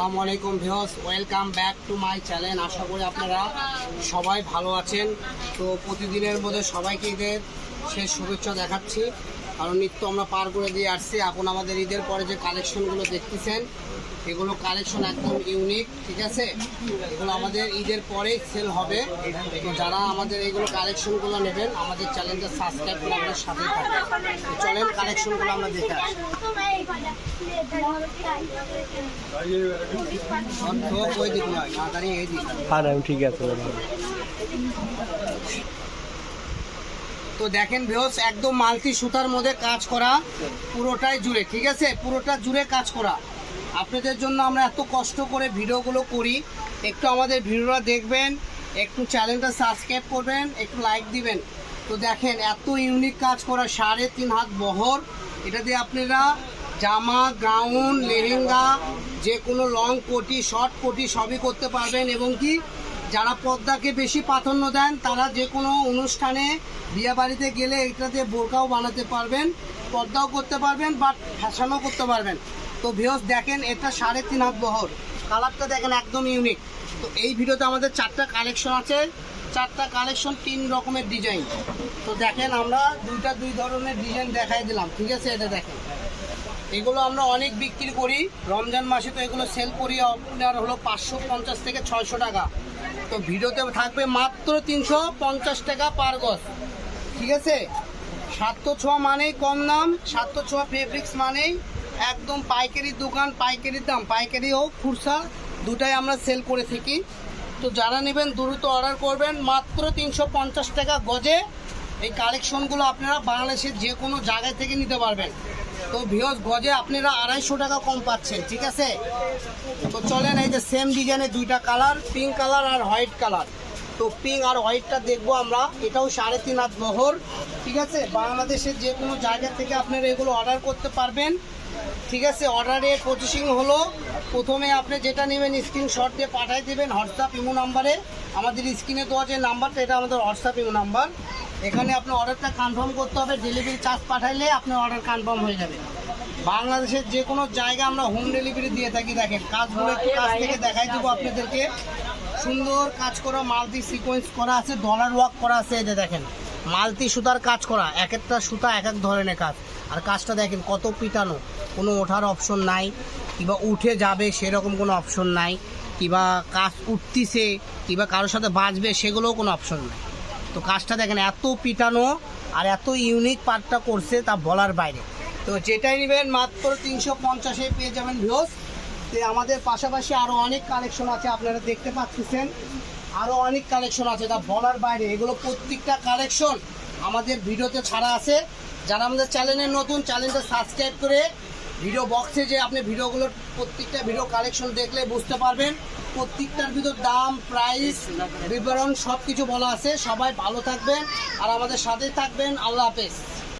আসসালামু আলাইকুম viewers, welcome back to my channel. আশা করি আপনারা সবাই ভালো আছেন। তো প্রতিদিনের মধ্যে সবাইকে ঈদের শেষ শুভেচ্ছা দেখাচ্ছি, কারণ নিত্য আমরা পার করে দিয়ে আসছি। এখন আমাদের ঈদের পরে যে কালেকশনগুলো দেখতেছেন, এগুলো কালেকশন একদম ইউনিক, ঠিক আছে। এগুলো আমাদের ঈদের পরেই সেল হবে। তো যারা আমাদের এইগুলো কালেকশনগুলো নেবেন, আমাদের চ্যানেলটা সাবস্ক্রাইব করে আমাদের সাথেই থাকবেন। তো চলেন কালেকশনগুলো আমরা দেখে আসি। ঠিক আছে। তো দেখেন ভিউয়ার্স, একদম মাল্টি সুতার মধ্যে কাজ করা, পুরোটাই জুড়ে, ঠিক আছে, পুরোটা জুড়ে কাজ করা। আপনাদের জন্য আমরা এত কষ্ট করে ভিডিওগুলো করি, একটু আমাদের ভিডিওটা দেখবেন, একটু চ্যানেলটা সাবস্ক্রাইব করবেন, একটু লাইক দিবেন। তো দেখেন এত ইউনিক কাজ করা, 3.5 হাত বহর। এটা দিয়ে আপনারা জামা, গাউন, লেহেঙ্গা, যে কোনো লং কোটি, শর্ট কোটি সবই করতে পারবেন। এবং কি যারা পর্দাকে বেশি প্রাধান্য দেন, তারা যে কোনো অনুষ্ঠানে, বিয়ে বাড়িতে গেলে এটা দিয়ে বোরকাও বানাতে পারবেন, পর্দাও করতে পারবেন, বাট ফ্যাশনও করতে পারবেন। তো ভিউয়ার্স দেখেন, এটা 3.5 হাত বহর, কালারটা দেখেন একদম ইউনিক। তো এই ভিডিওতে আমাদের 4টা কালেকশন আছে, 4টা কালেকশন 3 রকমের ডিজাইন। তো দেখেন আমরা দুই ধরনের ডিজাইন দেখাই দিলাম, ঠিক আছে। এটা দেখেন, এগুলো আমরা অনেক বিক্রি করি, রমজান মাসে তো এগুলো সেল করি আপনার হলো 550 থেকে 600 টাকা। তো ভিডিওতে থাকবে মাত্র 350 টাকা পার গজ, ঠিক আছে। 706 মানেই কম দাম, 706 ফেব্রিক্স মানেই একদম পাইকারি দোকান, পাইকারির দাম, পাইকারি হোক খুচরা দুটাই আমরা সেল করে থাকি। তো যারা নেবেন দ্রুত অর্ডার করবেন, মাত্র 350 টাকা গজে এই কালেকশনগুলো আপনারা বাংলাদেশের যে কোনো জায়গায় থেকে নিতে পারবেন। তো ভিউয়ার্স গজে আপনারা 250 টাকা কম পাচ্ছেন, ঠিক আছে। তো চলেন, এই যে সেম ডিজাইনের 2টা কালার, পিঙ্ক কালার আর হোয়াইট কালার। তো পিঙ্ক আর হোয়াইটটা দেখবো আমরা। এটাও 3.5 হাত বহর, ঠিক আছে। বাংলাদেশের যে কোনো জায়গা থেকে আপনারা এগুলো অর্ডার করতে পারবেন, ঠিক আছে। অর্ডারের প্রসেসিং হলো, প্রথমে আপনি যেটা নেবেন স্ক্রিনশট দিয়ে পাঠিয়ে দেবেন হোয়াটসঅ্যাপ ইমো নাম্বারে। আমাদের স্ক্রিনে দেওয়া যে নাম্বারটা, এটা আমাদের হোয়াটসঅ্যাপ ইমো নাম্বার। এখানে আপনার অর্ডারটা কনফার্ম করতে হবে, ডেলিভারি চার্জ পাঠাইলে আপনার অর্ডার কনফার্ম হয়ে যাবে। বাংলাদেশের যে কোনো জায়গায় আমরা হোম ডেলিভারি দিয়ে থাকি। দেখেন কাজগুলো একটু কাছ থেকে দেখাই দেবো আপনাদেরকে। সুন্দর কাজ করা, মাল্টি সিকোয়েন্স করা আছে, ডলার ওয়ার্ক করা আছে। এই যে দেখেন মাল্টি সুতার কাজ করা, এক একটা সুতা এক এক ধরনের কাজ। আর কাজটা দেখেন কত পিটানো, কোনো ওঠার অপশন নাই, কিংবা উঠে যাবে সেরকম কোনো অপশন নাই, কিংবা কাজ উঠতিছে কিংবা কারোর সাথে বাঁচবে সেগুলোও কোনো অপশন নাই। তো কাজটা দেখেন এত পিটানো আর এত ইউনিক পার্টটা করছে, তা বলার বাইরে। তো যেটাই নেবেন মাত্র 350-এ পেয়ে যাবেন ভিউয়ার্স। তো আমাদের পাশাপাশি আরও অনেক কালেকশন আছে, আপনারা দেখতে পাচ্ছেন আরও অনেক কালেকশন আছে, তা বলার বাইরে। এগুলো প্রত্যেকটা কালেকশন আমাদের ভিডিওতে ছাড়া আছে। যারা আমাদের চ্যানেলে নতুন, চ্যানেলটা সাবস্ক্রাইব করে ভিডিও বক্সে যে আপনি ভিডিওগুলোর প্রত্যেকটা ভিডিও কালেকশন দেখলে বুঝতে পারবেন। প্রত্যেকটার ভিতর দাম, প্রাইস, বিবরণ সব কিছু বলা আছে। সবাই ভালো থাকবেন আর আমাদের সাথে থাকবেন। আল্লাহ হাফেজ।